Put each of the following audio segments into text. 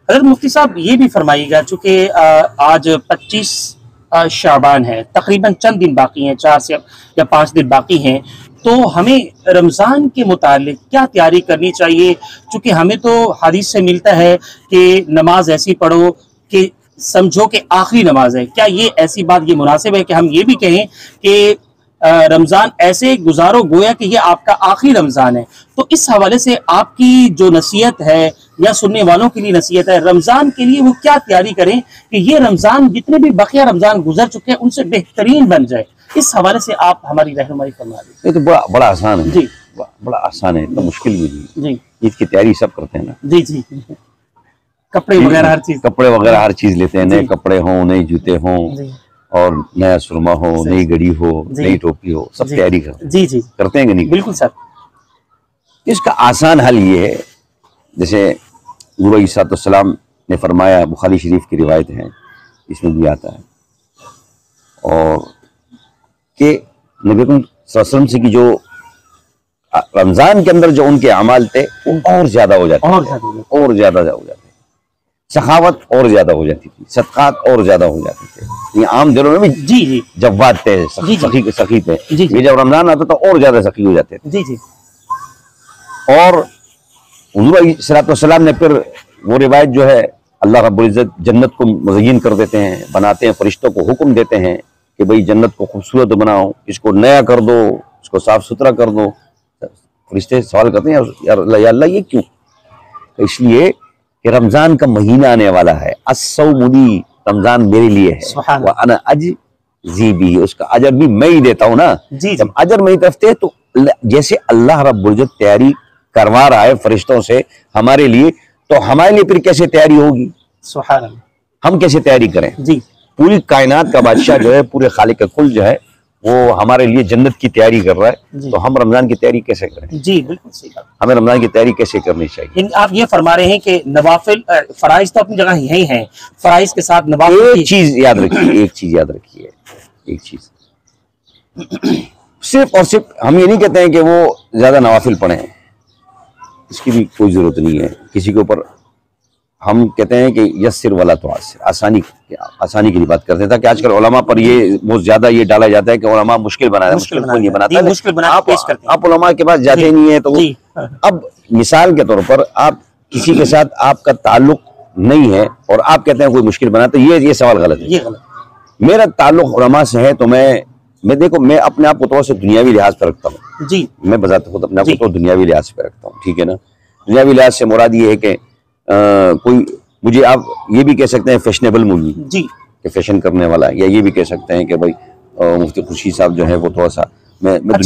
हज़रत मुफ्ती साहब ये भी फरमाइएगा, चूँकि आज 25 शाबान है, तकरीबन चंद दिन बाकी हैं, 4 से या 5 दिन बाकी हैं, तो हमें रमज़ान के मुतालिक क्या तैयारी करनी चाहिए? चूँकि हमें तो हदीस से मिलता है कि नमाज ऐसी पढ़ो कि समझो कि आखिरी नमाज है। क्या ये ऐसी बात ये मुनासिब है कि हम ये भी कहें कि रमज़ान ऐसे गुजारो गोया कि ये आपका आखिरी रमज़ान है? तो इस हवाले से आपकी जो नसीहत है या सुनने वालों के लिए नसीहत है, रमज़ान के लिए वो क्या तैयारी करें कि ये रमज़ान जितने भी बकिया रमज़ान गुजर चुके हैं उनसे बेहतरीन बन जाए? इस हवाले से आप हमारी रहनुमाई फरमा दीजिए। ये तो बड़ा आसान है जी, बड़ा आसान है, इतना मुश्किल भी नहीं जी। ईद की तैयारी सब करते हैं ना जी जी, कपड़े वगैरह हर चीज लेते हैं, नए कपड़े हों, नए जूते हों, और नया सुरमा हो, नई घड़ी हो, नई टोपी हो, सब तैयारी करते हैं कि नहीं? बिल्कुल सर। इसका आसान हल ये है, जैसे नबी अलैहिस्सलाम ने फरमाया, बुखारी शरीफ की रिवायत है, इसमें भी आता है, और कि नबी सल्लल्लाहु अलैहि वसल्लम से की जो रमजान के अंदर जो उनके अमाल थे वो और ज्यादा हो जाते, और ज्यादा हो जाते, सखावत और ज्यादा हो जाती थी, सदकात और ज्यादा हो जाते थे। ये आम दिनों में भी जी जवाद थे, सखी थे, ये जब रमजान आता तो और ज्यादा सखी हो जाते थे। जी। और हुज़ूर अलैहिस्सलाम ने फिर वो रिवायत जो है, अल्लाह रब्बुल इज्जत जन्नत को मुज़य्यन कर देते हैं, बनाते हैं, फरिश्तों को हुक्म देते हैं कि भाई जन्नत को खूबसूरत बनाओ, इसको नया कर दो, इसको साफ सुथरा कर दो। फरिश्ते सवाल करते हैं, या अल्लाह ये क्यों? तो इसलिए कि रमजान का महीना आने वाला है, अस्सौमुली, रमजान मेरे लिए है, व अना अजज़ी बिही, उसका अजर भी मैं ही देता हूँ ना। जब अजर मेरी तरफ से, तो जैसे अल्लाह रब्बुल इज्जत तैयारी करवा रहा है फरिश्तों से हमारे लिए, तो हमारे लिए फिर कैसे तैयारी होगी? सुभान अल्लाह। हम कैसे तैयारी करें जी? पूरी कायनात का बादशाह जो है, पूरे खालिक कुल जो है, वो हमारे लिए जन्नत की तैयारी कर रहा है, तो हम रमजान की तैयारी कैसे करें? जी बिल्कुल सही बात। हमें रमजान की तैयारी कैसे करनी चाहिए? आप ये फरमा रहे हैं कि नवाफिल फराइज तो अपनी जगह यही हैं, फराइज के साथ नवाफिल। एक चीज याद रखिए, एक चीज सिर्फ और सिर्फ हम ये नहीं कहते हैं कि वो ज्यादा नवाफिल पढ़े, इसकी भी कोई जरूरत नहीं है किसी के ऊपर। हम कहते हैं कि यस्सिर वला तुअस्सिर, आसानी की बात करते हैं, ताकि आजकल उलमा पर ये बहुत ज्यादा ये डाला जाता है कि उलमा मुश्किल बनाता है, आप उलमा के पास जाते नहीं है। तो अब मिसाल के तौर पर आप किसी के साथ आपका ताल्लुक नहीं है और आप कहते हैं कोई मुश्किल बनाता है, ये सवाल गलत है। मेरा ताल्लुक उलमा से है, तो मैं देखो, मैं अपने आप को थोड़ा सा दुनियावी लिहाज पर रखता हूँ जी। मैं बजाते खुद अपने आप को तो दुनियावी लिहाज पे रखता हूँ, ठीक है ना। दुनियावी लिहाज से मुराद ये है कि कोई मुझे, आप ये भी कह सकते हैं फैशनेबल मूवी जी, कि फैशन करने वाला, या ये भी कह सकते हैं कि भाई मुफ्ती खुर्शीद साहब जो है वो थोड़ा सा मैं दुनियावी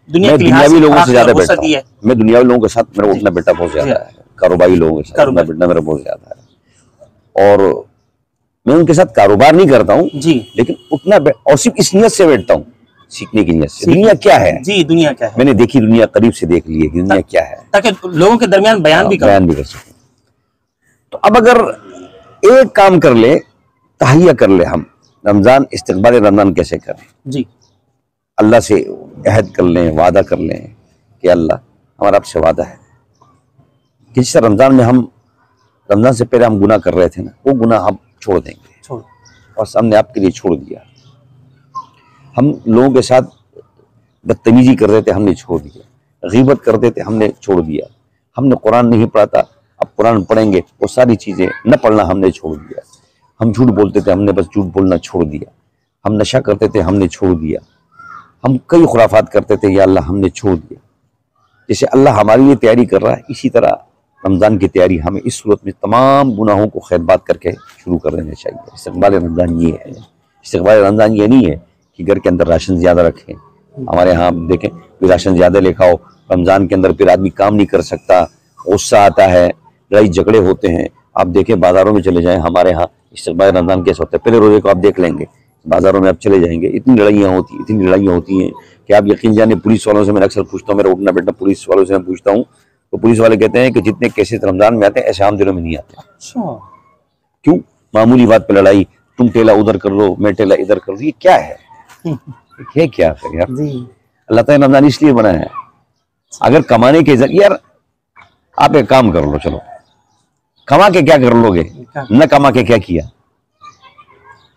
दुनियावी लोगों से ज्यादा बैठता हूँ, मैं दुनियावी लोगों के साथ मेरा उठना बैठना बहुत ज्यादा है, कारोबारी लोगों के साथ उठना बैठना मेरा बहुत ज्यादा है, और मैं उनके साथ कारोबार नहीं करता हूँ जी, लेकिन उठना और सिर्फ इस नियत से बैठता हूँ, सीखने की नियत से। दुनिया क्या है जी, दुनिया क्या है, मैंने देखी, दुनिया करीब से देख ली है कि दुनिया क्या है, ताकि लोगों के दरमियान बयान भी कर सकें। तो अब अगर एक काम कर ले, तहैया कर ले, हम रमजान, इस्तकबाल रमजान कैसे करें जी? अल्लाह से अहद कर लें, वादा कर लें कि अल्लाह, हमारा आपसे वादा है कि जिस रमजान में हम, रमजान से पहले हम गुनाह कर रहे थे ना, वो गुनाह हम छोड़ देंगे, और हमने आपके लिए छोड़ दिया। हम लोगों के साथ बदतमीजी कर रहे थे, हमने छोड़ दिया। गीबत करते थे, हमने छोड़ दिया। हमने कुरान नहीं पढ़ा था, अब कुरान पढ़ेंगे, वो सारी चीज़ें न पढ़ना हमने छोड़ दिया। हम झूठ बोलते थे, हमने बस झूठ बोलना छोड़ दिया। हम नशा करते थे, हमने छोड़ दिया। हम कई खुराफात करते थे, या अल्लाह हमने छोड़ दिया। जैसे अल्लाह हमारे लिए तैयारी कर रहा है, इसी तरह रमज़ान की तैयारी हमें इस सूरत में तमाम गुनाहों को खैरबात करके शुरू कर देना चाहिए। इस्तक़बाल रमज़ान ये है। इस्तक़बाल रमज़ान ये नहीं है कि घर के अंदर राशन ज़्यादा रखें। हमारे यहाँ आप देखें, फिर राशन ज़्यादा लेकर आओ, रमज़ान के अंदर फिर आदमी काम नहीं कर सकता, गुस्सा आता है, लड़ाई झगड़े होते हैं। आप देखें, बाज़ारों में चले जाएँ, हमारे यहाँ इस्तक़बाल रमज़ान कैसे होता है, पहले रोज़े को आप देख लेंगे, बाज़ारों में आप चले जाएंगे, इतनी लड़ाइयाँ होती हैं कि आप यकीन जाने, पुलिस वालों से मैं अक्सर पूछता हूँ, मेरा उठना बैठना पुलिस वालों से मैं पूछता हूँ, तो पुलिस वाले कहते हैं कि जितने केसेस रमज़ान में आते हैं, ऐसे आम दिनों में नहीं आते। अच्छा, क्यों? मामूली बात पे लड़ाई, तुम टेला उधर कर लो, मैं टेला इधर कर लो, ये क्या है? ये क्या है यार? अल्लाह ताला ने रमज़ान इसलिए बनाया है, अगर कमाने के जरिए, यार आप एक काम कर लो, चलो कमा के क्या कर लोगे, न कमा के क्या किया।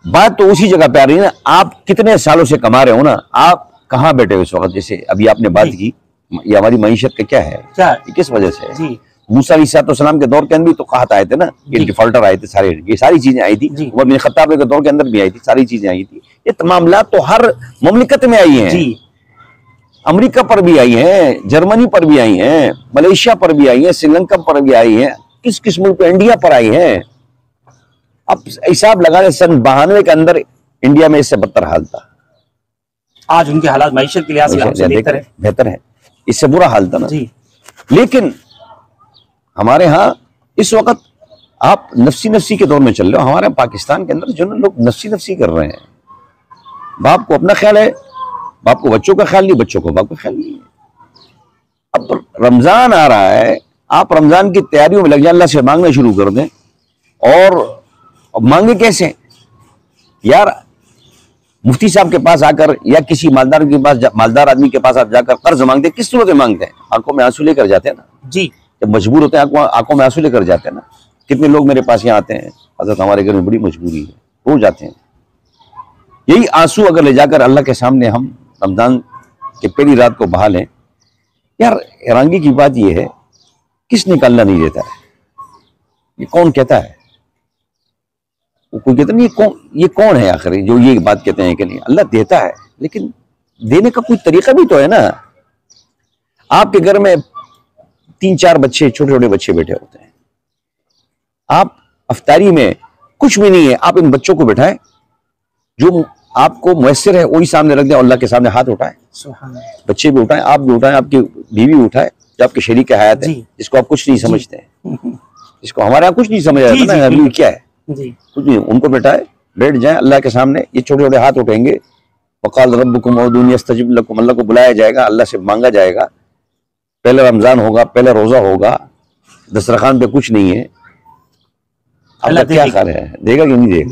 बात तो उसी जगह पे आ रही है ना, आप कितने सालों से कमा रहे हो ना, आप कहाँ बैठे हो इस वक्त। जैसे अभी आपने बात की, ये हमारी मईशत का क्या है, ये किस वजह से है। मूसा अलैहिस्सलाम के दौर के अंदर भी तो कहत आए थे ना, ये डिफॉल्टर आए थे सारे, ये सारी चीजें आई थी। उमर बिन खत्ताब के दौर के अंदर भी आई थी, सारी चीजें आई थी। ये मामलात तो हर ममलिकत में आई हैं, अमेरिका पर भी आई हैं, जर्मनी पर भी आई हैं, मलेशिया पर भी आई हैं, श्रीलंका पर भी आई हैं, किस किस मुल्क पे, इंडिया पर आई हैं। अब हिसाब लगा ले, सन 92 के अंदर इंडिया में इससे बदतर हाल था। आज उनके हालात मईशत के लिहाज से बेहतर है, इससे बुरा हाल था ना। लेकिन हमारे यहाँ इस वक्त आप नफसी नफसी के दौर में चल रहे हो। हमारे पाकिस्तान के अंदर जो लोग नफसी नफसी कर रहे हैं, बाप को अपना ख्याल है, बाप को बच्चों का ख्याल नहीं, बच्चों को बाप का ख्याल नहीं है। अब रमजान आ रहा है, आप रमजान की तैयारियों में लग जाए, अल्लाह से मांगना शुरू कर दें। और मांगे कैसे यार, मुफ्ती साहब के पास आकर या किसी मालदार के पास, मालदार आदमी के पास आप जाकर कर्ज मांगते, किस सूरत में मांगते हैं, आंखों में आंसू लेकर जाते हैं ना जी। जब मजबूर होते हैं आंखों में आंसू लेकर जाते हैं ना। कितने लोग मेरे पास यहाँ आते हैं, हज़रत हमारे घर में बड़ी मजबूरी है, रोज आते हैं। यही आंसू अगर ले जाकर अल्लाह के सामने हम रमजान के पहली रात को बहा लें, यार हैरानगी की बात यह है, किस निकालना नहीं देता है। ये कौन कहता है, कोई कहता नहीं, ये कौन है आखिर जो ये बात कहते हैं कि नहीं, अल्लाह देता है, लेकिन देने का कोई तरीका भी तो है ना। आपके घर में 3-4 बच्चे, छोटे छोटे बच्चे बैठे होते हैं, आप अफ्तारी में कुछ भी नहीं है, आप इन बच्चों को बिठाएं, जो आपको मुयस्सर है वही सामने रख दें, अल्लाह के सामने हाथ उठाएं, बच्चे भी उठाएं, आप भी उठाएं, आपकी बीवी भी उठाए, जो आपके शरीक हयात है, जिसको आप कुछ नहीं समझते हैं, जिसको हमारे यहाँ कुछ नहीं समझ आता ना, अभी क्या है कुछ नहीं, उनको बैठाए, बैठ जाए अल्लाह के सामने, ये छोटे छोटे हाथ उठेंगे, वक़ाल रब्बुकुम उदूनी अस्तजिब लकुम, अल्लाह को बुलाया जाएगा, अल्लाह से मांगा जाएगा। पहले रमजान होगा, पहला रोजा होगा, दस्तरखान पे कुछ नहीं है, अल्लाह क्या ख्याल है, देगा कि नहीं देगा।